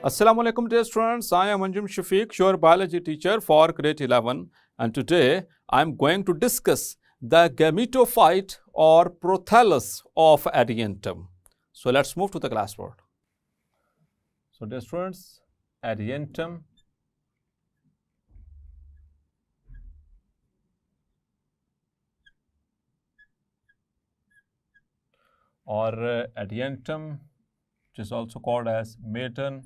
Assalamu alaikum dear students, I am Anjum Shafiq, your biology teacher for grade 11, and today I am going to discuss the gametophyte or prothallus of Adiantum. So let's move to the classboard. So dear students, Adiantum or Adiantum, which is also called as maiden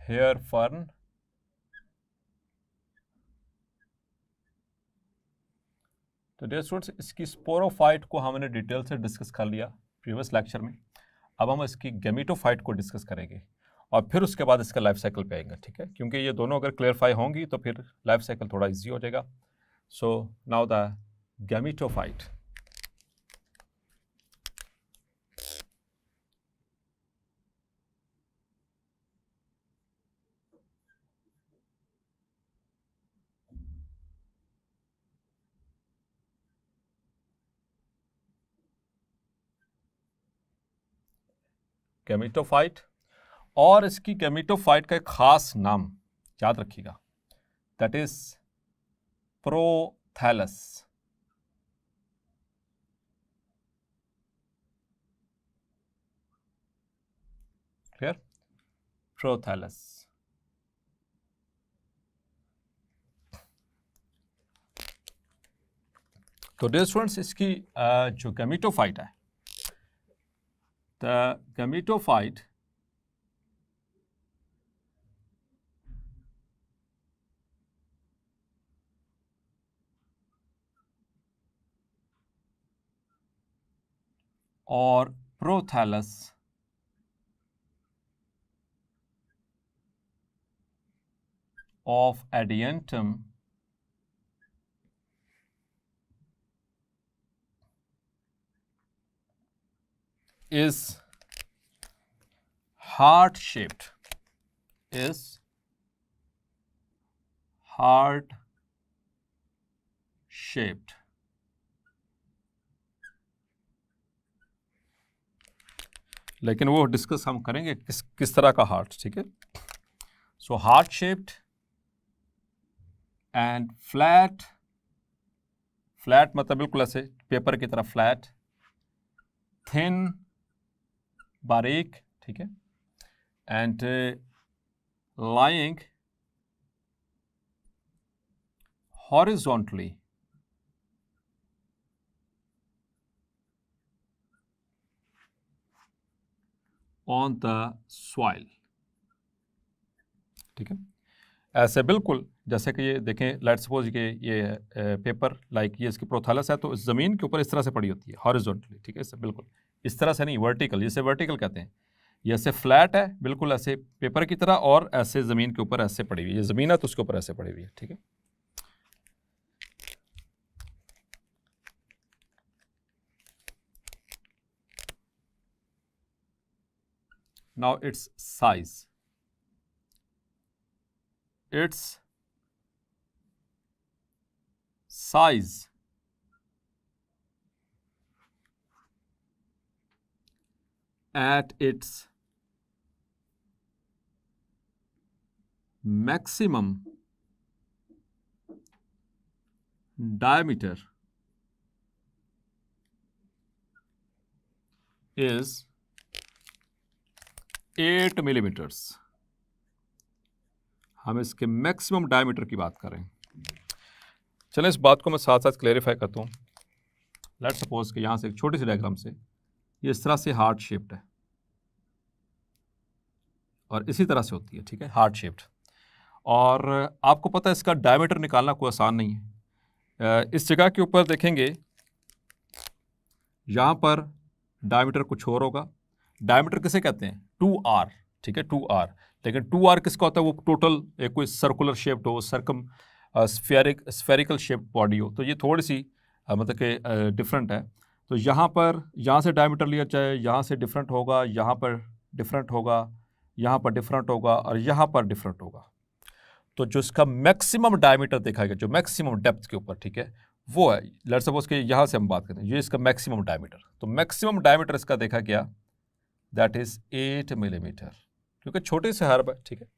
hair fern, तो dear students इसकी sporophyte को हमने detail से discuss कर लिया previous lecture में। अब हम इसकी गैमेटोफाइट को डिस्कस करेंगे और फिर उसके बाद इसका लाइफ साइकिल पे आएंगे, ठीक है, क्योंकि ये दोनों अगर क्लियरफाई होंगी तो फिर लाइफ साइकिल थोड़ा इजी हो जाएगा। So now the gametophyte. Gametophyte और इसकी गैमेटोफाइट का एक खास नाम याद रखिएगा, that is prothallus. Clear? Prothallus. तो डियर स्टूडेंट्स इसकी जो गैमेटोफाइट है, the gametophyte or prothallus of Adiantum is heart shaped, लेकिन वो डिस्कस हम करेंगे किस तरह का हार्ट, ठीक है। So heart shaped and flat मतलब बिल्कुल ऐसे पेपर की तरह फ्लैट, थिन बारीक, ठीक है, and lying horizontally on the soil, ठीक है, ऐसे बिल्कुल जैसे कि ये देखें, लेट्स सपोज कि ये पेपर लाइक ये इसकी प्रोथैलस है, तो इस ज़मीन के ऊपर इस तरह से पड़ी होती है हॉरिजॉन्टली, ठीक है, इससे बिल्कुल इस तरह से नहीं, वर्टिकल, जिसे वर्टिकल कहते हैं। ये ऐसे फ्लैट है बिल्कुल ऐसे पेपर की तरह और ऐसे ज़मीन के ऊपर ऐसे पड़ी हुई है, ये ज़मीन है तो उसके ऊपर ऐसे पड़ी हुई है, ठीक है। Now it's size, at its maximum diameter is 8 millimeters। हम इसके मैक्सिमम डायमीटर की बात कर रहे हैं। चलें इस बात को मैं साथ साथ क्लेरिफाई करता हूँ। लेट्स सपोज कि यहाँ से एक छोटी सी डायग्राम से ये इस तरह से हार्ट शेप्ड है और इसी तरह से होती है, ठीक है, हार्ट शेप्ड। और आपको पता है इसका डायमीटर निकालना कोई आसान नहीं है। इस जगह के ऊपर देखेंगे, यहाँ पर डायमीटर कुछ और होगा। डायमीटर किसे कहते हैं? 2r, ठीक है, 2r। लेकिन 2r किसका होता है? वो टोटल कोई सर्कुलर शेप्ड हो, स्फेरिकल शेप्ड बॉडी हो, तो ये थोड़ी सी मतलब कि डिफरेंट है। तो यहाँ से डायमीटर लिया जाए, यहाँ से डिफरेंट होगा, यहाँ पर डिफरेंट होगा, यहाँ पर डिफरेंट होगा और यहाँ पर डिफरेंट होगा। तो जो इसका मैक्सिमम डायमीटर देखा गया, जो मैक्सिमम डेप्थ के ऊपर, ठीक है, वो है, लेट्स सपोज कि यहाँ से हम बात करते हैं, ये इसका मैक्सिमम डायमीटर। तो मैक्सिमम डायमीटर इसका देखा गया दैट इज 8 मिलीमीटर, क्योंकि छोटे से हर्ब है, ठीक है,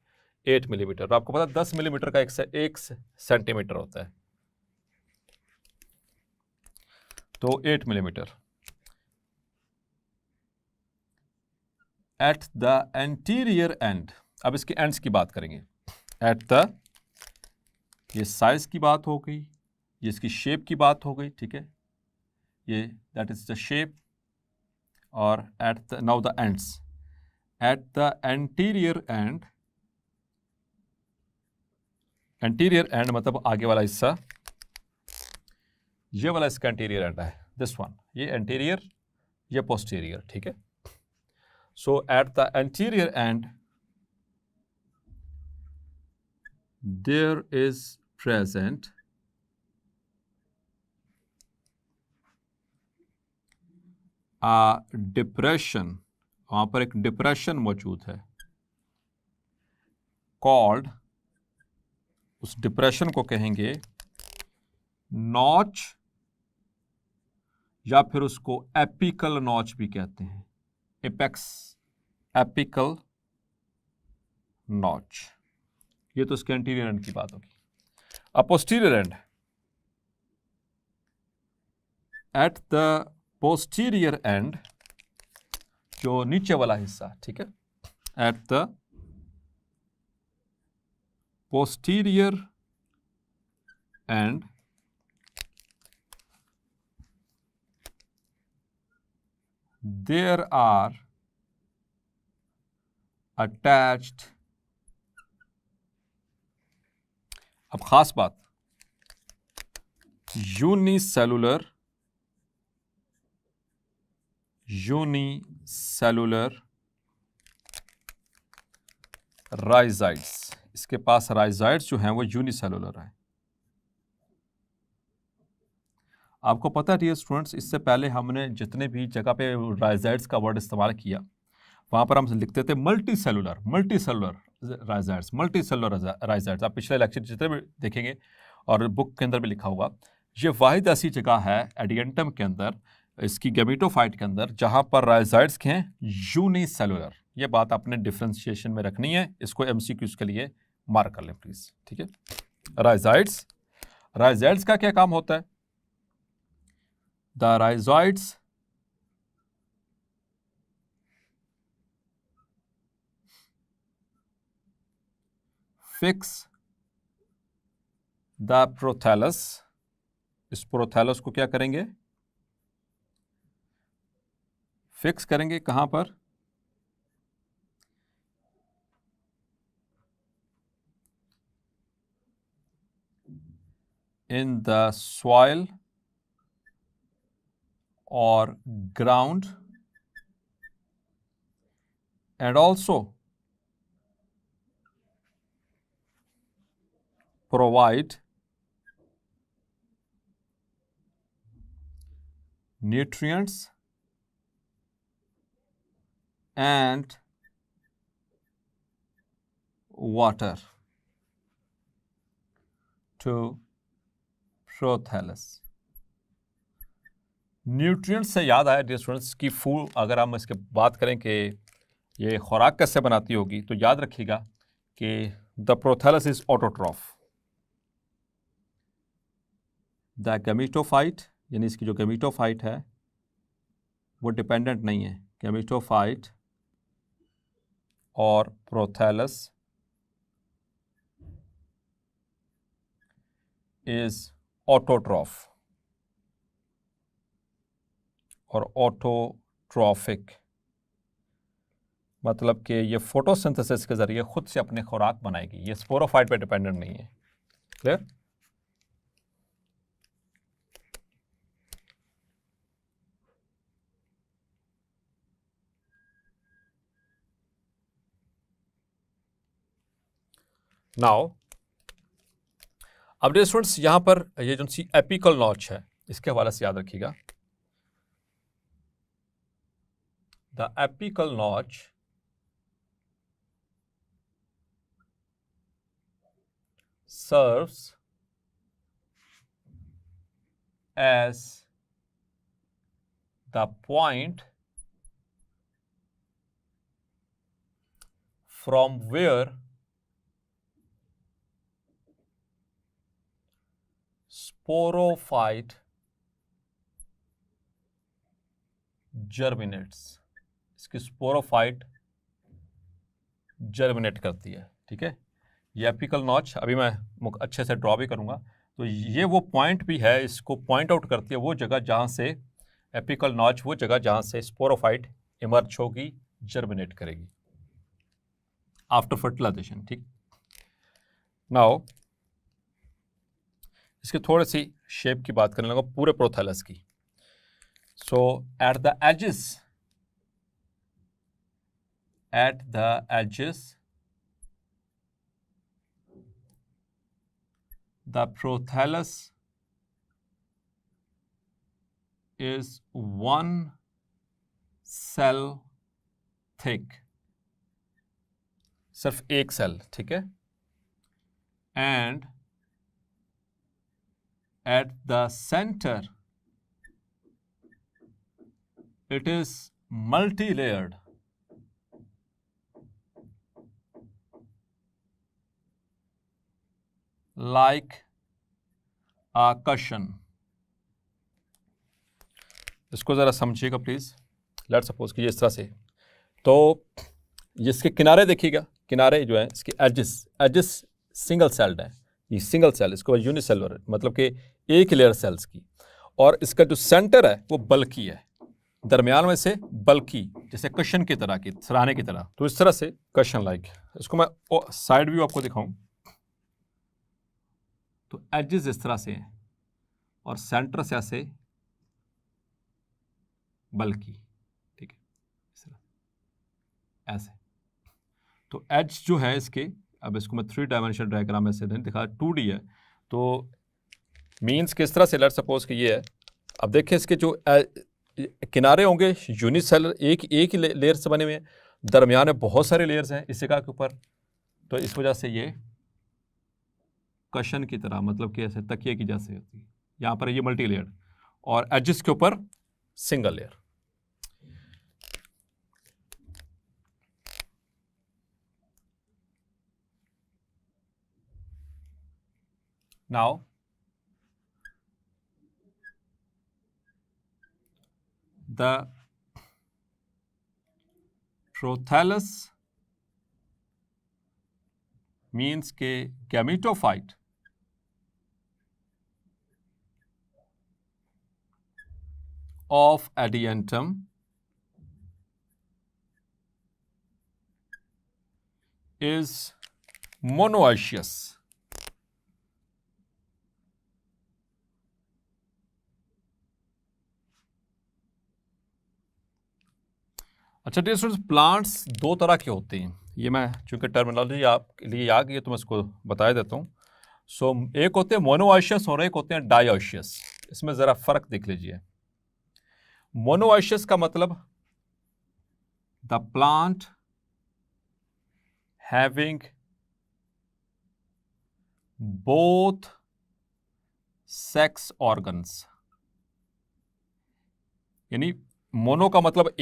8 मिलीमीटर। आपको पता 10 मिलीमीटर का एक सेंटीमीटर होता है, तो 8 millimetre. Eight the anterior and, अब इसके एंड्स की बात करेंगे। एट द, ये साइज की बात हो गई, ये इसकी शेप की बात हो गई, ठीक है, ये दैट इज द शेप। और at the, now the ends, at the anterior end, anterior end मतलब आगे वाला हिस्सा, ये वाला इसका एंटीरियर एंड है, दिस वन, ये एंटीरियर, ये पोस्टीरियर, ठीक है। So at the anterior end there is present a depression, वहां पर एक डिप्रेशन मौजूद है, कॉल्ड, उस डिप्रेशन को कहेंगे नॉच, या फिर उसको एपिकल नॉच भी कहते हैं, एपेक्स, एपिकल नॉच। ये तो उसके एंटीरियर एंड की बात होगी। अब posterior end, at the posterior end, जो नीचे वाला हिस्सा, ठीक है, at the posterior end there are attached, अब खास बात, यूनिसेलुलर राइजाइड्स, इसके पास राइजाइड्स जो हैं वो यूनिसेलुलर हैं। आपको पता है डियर स्टूडेंट्स, इससे पहले हमने जितने भी जगह पे राइजाइड्स का वर्ड इस्तेमाल किया, वहाँ पर हम लिखते थे मल्टी सेलुलर राइजाइड्स, मल्टी सेलुलर राइजाइड्स। आप पिछले लेक्चर जितने भी देखेंगे और बुक के अंदर भी लिखा होगा, ये वाहिद ऐसी जगह है एडियंटम के अंदर, इसकी गैमेटोफाइट के अंदर, जहाँ पर राइजाइड्स के हैं यूनिसेलुलर। ये बात आपने डिफ्रेंशिएशन में रखनी है, इसको एमसीक्यूज के लिए मार्क कर लें प्लीज, ठीक है। राइजाइड्स का क्या काम होता है? The rhizoids fix the prothallus, इस प्रोथैलस को क्या करेंगे? फिक्स करेंगे, कहां पर? In the soil or ground, and also provide nutrients and water to prothallus। Nutrients से याद आया डियर स्टूडेंट्स की फूड, अगर हम इसके बात करें कि ये खुराक कैसे बनाती होगी, तो याद रखिएगा कि the prothallus is autotroph, the gametophyte, यानी इसकी जो गैमेटोफाइट है वो डिपेंडेंट नहीं है, गैमेटोफाइट और प्रोथैलस इज ऑटोट्रॉफ और ऑटोट्रॉफिक, मतलब कि ये फोटोसिंथेसिस के जरिए खुद से अपने खुराक बनाएगी, ये स्पोरोफाइट पे डिपेंडेंट नहीं है। क्लियर? नाउ अब डियर स्टूडेंट्स यहां पर ये जो सी एपिकल नॉच है, इसके हवाले से याद रखिएगा, the apical notch serves as the point from where sporophyte germinates, इसकी स्पोरोफाइट जर्मिनेट करती है, ठीक है। ये एपिकल नॉच अभी मैं अच्छे से ड्रॉ भी करूंगा, तो ये वो पॉइंट भी है, इसको पॉइंट आउट करती है वो जगह जहां से एपिकल नॉच, वो जगह जहां से स्पोरोफाइट इमर्ज होगी, जर्मिनेट करेगी आफ्टर फर्टिलाइजेशन, ठीक। नाउ इसकी थोड़ी सी शेप की बात करने लगा पूरे प्रोथैलस की। So at the edges the prothallus is one cell thick, सिर्फ एक सेल, ठीक है। And at the center it is multi-layered, like a cushion। इसको जरा समझिएगा प्लीज। लेट सपोज कि इस तरह से, तो जिसके किनारे देखिएगा, किनारे जो है इसके एजेस सिंगल सेल्ड है, ये सिंगल सेल, इसको यूनिसेलुलर मतलब कि एक लेयर सेल्स की, और इसका जो सेंटर है वो बल्की है, दरमियान में से बल्की, जैसे कशन की तरह की, सराहने की तरह, तो इस तरह से कशन लाइक। इसको मैं साइड व्यू आपको दिखाऊं तो एजेस इस तरह से हैं और सेंटर से ऐसे बल्की, ठीक है, इस तरह ऐसे। तो एज जो है इसके, अब इसको मैं 3 डायमेंशनल डायग्राम में से नहीं दिखा, 2D है, तो मीन्स किस तरह से, लेट सपोज कि ये है। अब देखिए इसके जो किनारे होंगे यूनिसेलर, एक ही लेयर से बने हुए हैं, दरमियान में बहुत सारे लेयर्स हैं इस जगह के ऊपर, तो इस वजह से ये कशन की तरह, मतलब कि ऐसे तकिए की जैसे होती है। यहाँ पर ये मल्टी लेयर और एजेस के ऊपर single layer. Now the prothallus means के gametophyte of adiantum is monoecious। अच्छा डियर स्टूडेंट्स, प्लांट्स दो तरह के होते हैं, ये मैं चूंकि टर्मिनोलॉजी आपके लिए आ गई है तो मैं इसको बता देता हूँ। सो एक होते हैं मोनोआइशियस और एक होते हैं डाइओशियस। इसमें ज़रा फर्क देख लीजिए। मोनोआइशियस का मतलब the plant having both sex organs, यानी मोनो का मतलब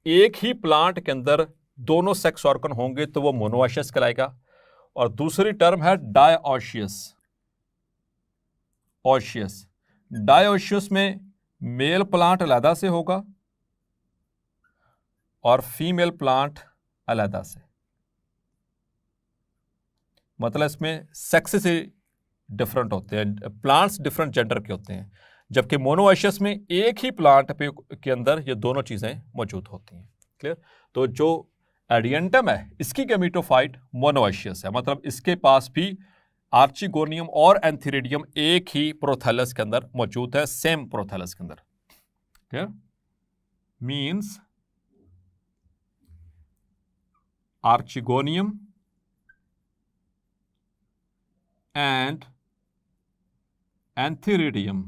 एक ही प्लांट के अंदर दोनों सेक्स ऑर्गन होंगे तो वो मोनोआइशियस कहलाएगा। और दूसरी टर्म है डाइओशियस। डाइओशियस में मेल प्लांट अलहदा से होगा और फीमेल प्लांट अलहदा से, मतलब इसमें सेक्स से डिफरेंट होते हैं, प्लांट्स डिफरेंट जेंडर के होते हैं, जबकि मोनोआइशियस में एक ही प्लांट के अंदर ये दोनों चीज़ें मौजूद होती हैं। क्लियर? तो जो एडियंटम है इसकी गैमेटोफाइट मोनोआइशियस है, मतलब इसके पास भी आर्चिगोनियम और एंथीरिडियम एक ही प्रोथैलस के अंदर मौजूद है, सेम प्रोथैलस के अंदर। Clear? Means archegonium and antheridium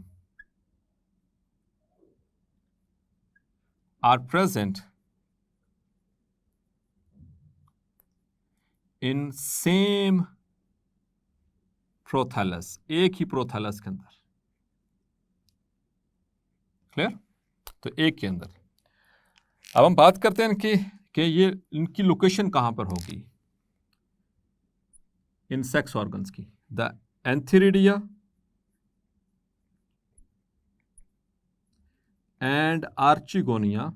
are present in same prothallus, एक ही प्रोथैलस के अंदर। क्लियर? तो एक के अंदर। अब हम बात करते हैं कि ये इनकी लोकेशन कहां पर होगी। इन सेक्स ऑर्गन्स की, the antheridia and archegonia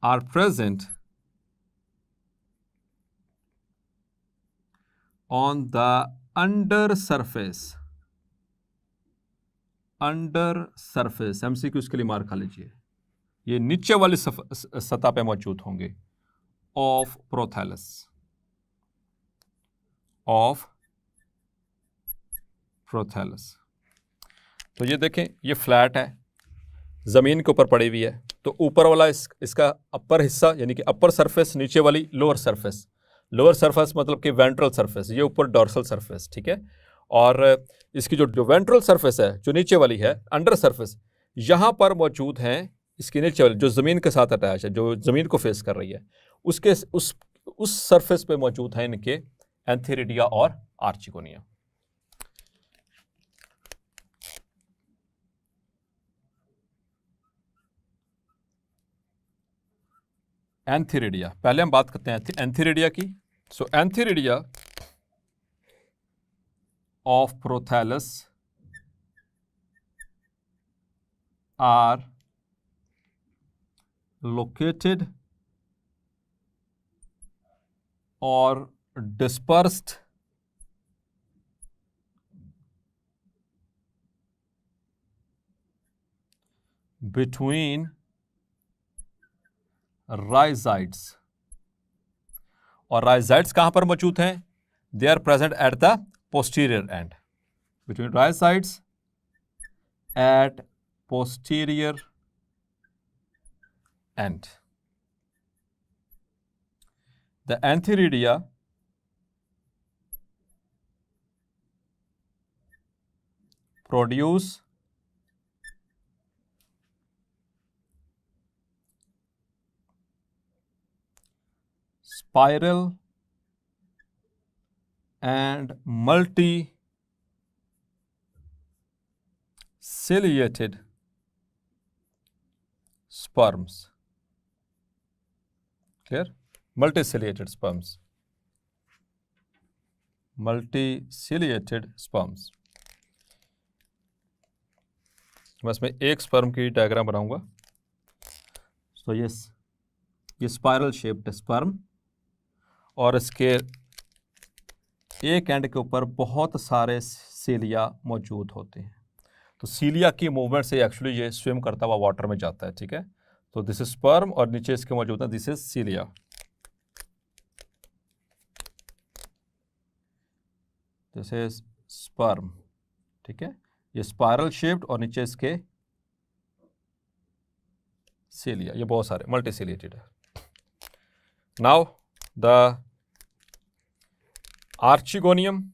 are present on the under surface MCQ के लिए मार्क खा लीजिए, ये नीचे वाली सतह पे मौजूद होंगे ऑफ प्रोथैलस, तो ये देखें, ये फ्लैट है, जमीन के ऊपर पड़ी हुई है, तो ऊपर वाला इसका अपर हिस्सा यानी कि अपर सरफेस, नीचे वाली लोअर सरफेस मतलब कि वेंट्रल सरफेस, ये ऊपर डॉर्सल सरफेस, ठीक है। और इसकी जो वेंट्रल सरफेस है, जो नीचे वाली है अंडर सरफेस, यहाँ पर मौजूद हैं इसकी नीचे वाली जो ज़मीन के साथ अटैच है, जो ज़मीन को फेस कर रही है, उसके उस सरफेस पे मौजूद हैं इनके एंथीरिडिया और आर्चिगोनिया। एंथीरिडिया, पहले हम बात करते हैं एंथीरिडिया की। So antheridia of prothallus are located or dispersed between rhizoids, और rhizoids कहां पर मौजूद हैं? They are present at the posterior end, between rhizoids at posterior end. The antheridia produce spiral and multiciliated sperms. Clear? Multiciliated sperms. मैं इसमें एक sperm की diagram बनाऊंगा। तो ये स्पाइरल शेप्ड स्पर्म, और इसके एक एंड के ऊपर बहुत सारे सीलिया मौजूद होते हैं। तो सीलिया की मूवमेंट से एक्चुअली ये स्विम करता हुआ वाटर में जाता है, ठीक है। तो दिस इज स्पर्म और नीचे इसके मौजूद है this is cilia. This is sperm, ठीक है, ये स्पाइरल शेप्ड और नीचे इसके सीलिया, ये बहुत सारे मल्टीसिलिएटेड है। नाउ द आर्चिगोनियम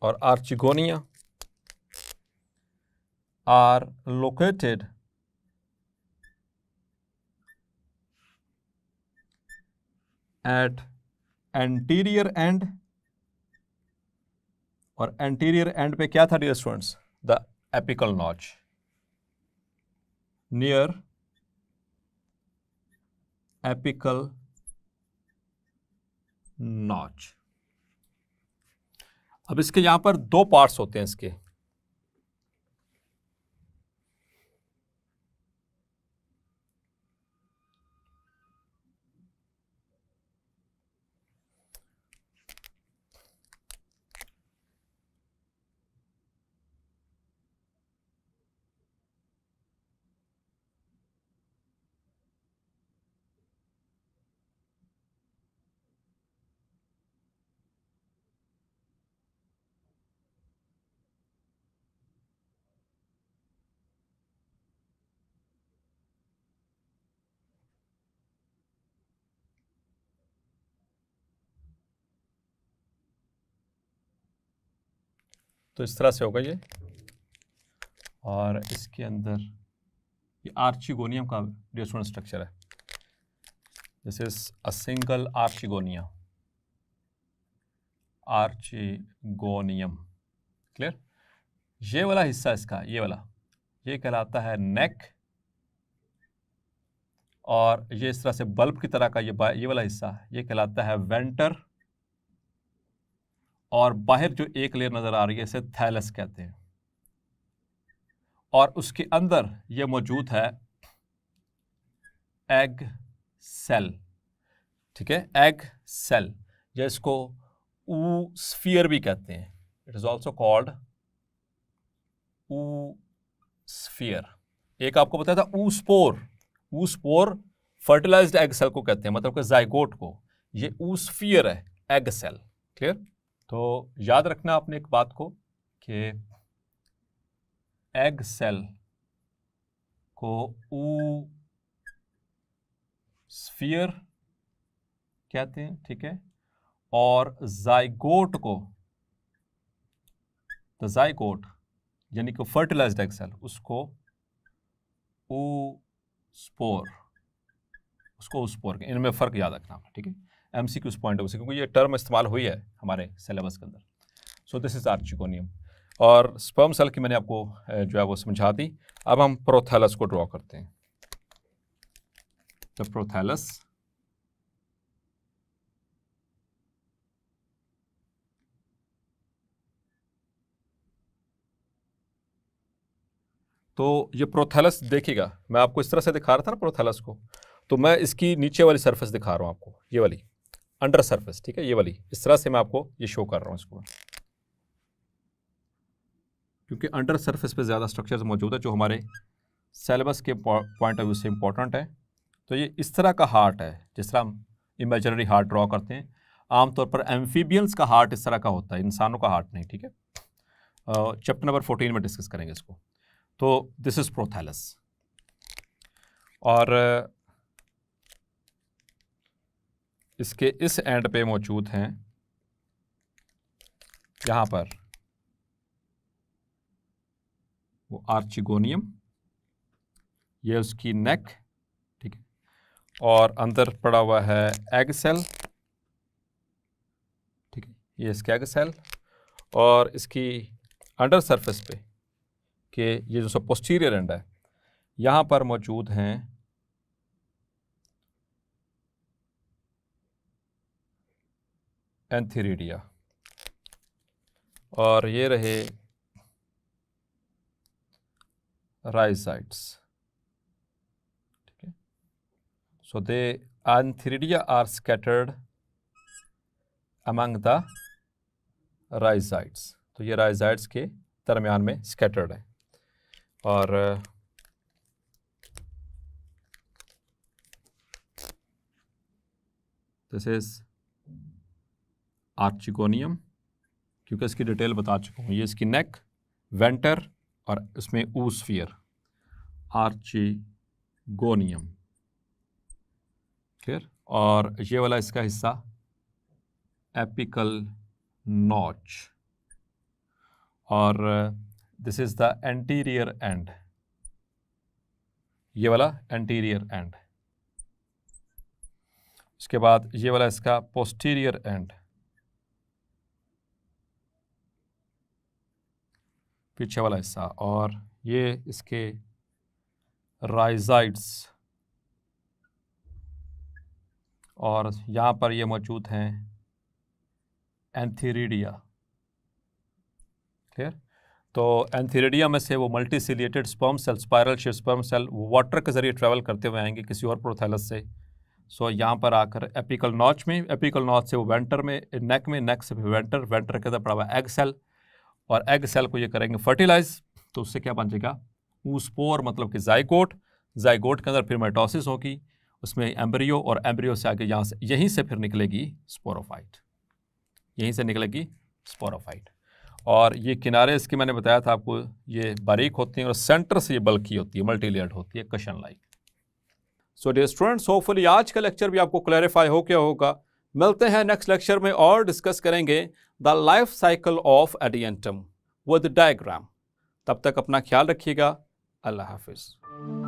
और archegonia are located at anterior end, और anterior end पे क्या था dear students? The apical notch, near apical notch। अब इसके यहां पर दो पार्ट्स होते हैं इसके, तो इस तरह से होगा ये, और इसके अंदर ये आर्चिगोनियम का डिफरेंट स्ट्रक्चर है। This is a single archegonia, archegonium. Clear? ये वाला हिस्सा इसका, ये वाला, ये कहलाता है नेक, और ये इस तरह से बल्ब की तरह का ये वाला हिस्सा, ये कहलाता है वेंटर, और बाहर जो एक लेयर नजर आ रही है इसे थैलस कहते हैं, और उसके अंदर ये मौजूद है एग सेल। ठीक है, एग सेल, या इसको ऊस्फीयर भी कहते हैं। It is also called oosphere. एक आपको बताया था oospore, oospore fertilised egg cell को कहते हैं, मतलब कि जाइगोट को। ये ऊस्फीयर है, एग सेल। क्लियर? तो याद रखना आपने एक बात को कि एग सेल को ऊस्फीयर कहते हैं, ठीक है, और जाइगोट को, द जाइगोट यानी कि फर्टिलाइज्ड एग सेल, उसको ऊस्पोर, इनमें फर्क याद रखना। ठीक है, एमसीक्यू पॉइंट ऑफ व्यू से, क्योंकि ये टर्म इस्तेमाल हुई है हमारे सिलेबस के अंदर। सो दिस इज आर्चिगोनियम, और स्पर्म सेल की मैंने आपको जो है वो समझा दी। अब हम प्रोथैलस को ड्रॉ करते हैं। द प्रोथैलस, तो ये प्रोथैलस देखिएगा, मैं आपको इस तरह से दिखा रहा था ना प्रोथैलस को, तो मैं इसकी नीचे वाली सरफेस दिखा रहा हूँ आपको, ये वाली अंडर सरफेस। ठीक है, ये वाली, इस तरह से मैं आपको ये शो कर रहा हूँ इसको, क्योंकि अंडर सरफेस पे ज़्यादा स्ट्रक्चर्स मौजूद है जो हमारे सिलेबस के पॉइंट ऑफ व्यू से इंपॉर्टेंट है। तो ये इस तरह का हार्ट है, जिस तरह हम इमेजिनरी हार्ट ड्रॉ करते हैं। आमतौर पर एम्फीबियंस का हार्ट इस तरह का होता है, इंसानों का हार्ट नहीं। ठीक है, चैप्टर नंबर 14 में डिस्कस करेंगे इसको। तो दिस इज प्रोथैलस, और इसके इस एंड पे मौजूद हैं यहाँ पर वो आर्चिगोनियम, ये उसकी नेक। ठीक है, और अंदर पड़ा हुआ है एग सेल। ठीक है, ये इसका एग सेल, और इसकी अंडर सरफेस पे कि ये जो सब पोस्टीरियर एंड है, यहाँ पर मौजूद हैं एंथीरिडिया, और ये रहे राइजाइड्स। ठीक है, सो दे एंथीरिडिया आर स्कैटर्ड अमंग द राइजाइड्स। तो ये राइजाइड्स के दरमियान में स्कैटर्ड है, और दिस इज आर्चिगोनियम, क्योंकि इसकी डिटेल बता चुका हूँ। ये इसकी नेक, वेंटर, और इसमें ऊस्फीयर, आर्चिगोनियम। क्लियर? और ये वाला इसका हिस्सा एपिकल नॉच, और this is the anterior and, ये वाला एंटीरियर एंड। इसके बाद ये वाला इसका पोस्टीरियर एंड, पीछे वाला हिस्सा, और ये इसके राइजाइड्स, और यहाँ पर ये मौजूद हैं एंथीरिडिया। क्लियर? तो एंथीरिडिया में से वो multiciliated sperm cell, spiral shape sperm cell, water के जरिए ट्रैवल करते हुए आएंगे किसी और प्रोथैलस से। सो यहाँ पर आकर एपिकल नॉच में, एपिकल नॉच से वो वेंटर में, नेक में, नेक से वेंटर, वेंटर के अंदर पड़ा हुआ एग सेल, और एग सेल को ये करेंगे फर्टिलाइज। तो उससे क्या बन जाएगा? ऊस्पोर, मतलब कि जाइगोट। जाइगोट के अंदर फिर माइटोसिस होगी, उसमें एम्ब्रियो, और एम्ब्रियो से आगे यहाँ से, यहीं से फिर निकलेगी स्पोरोफाइट, यहीं से निकलेगी स्पोरोफाइट। और ये किनारे इसके मैंने बताया था आपको, ये बारीक होती हैं, और सेंटर से ये बल्की होती है, मल्टी लेयर्ड होती है, cushion like. So dear students, hopefully आज का लेक्चर भी आपको क्लैरिफाई हो गया होगा। मिलते हैं नेक्स्ट लेक्चर में और डिस्कस करेंगे the life cycle of Adiantum with diagram. तब तक अपना ख्याल रखिएगा। अल्लाह हाफिज़।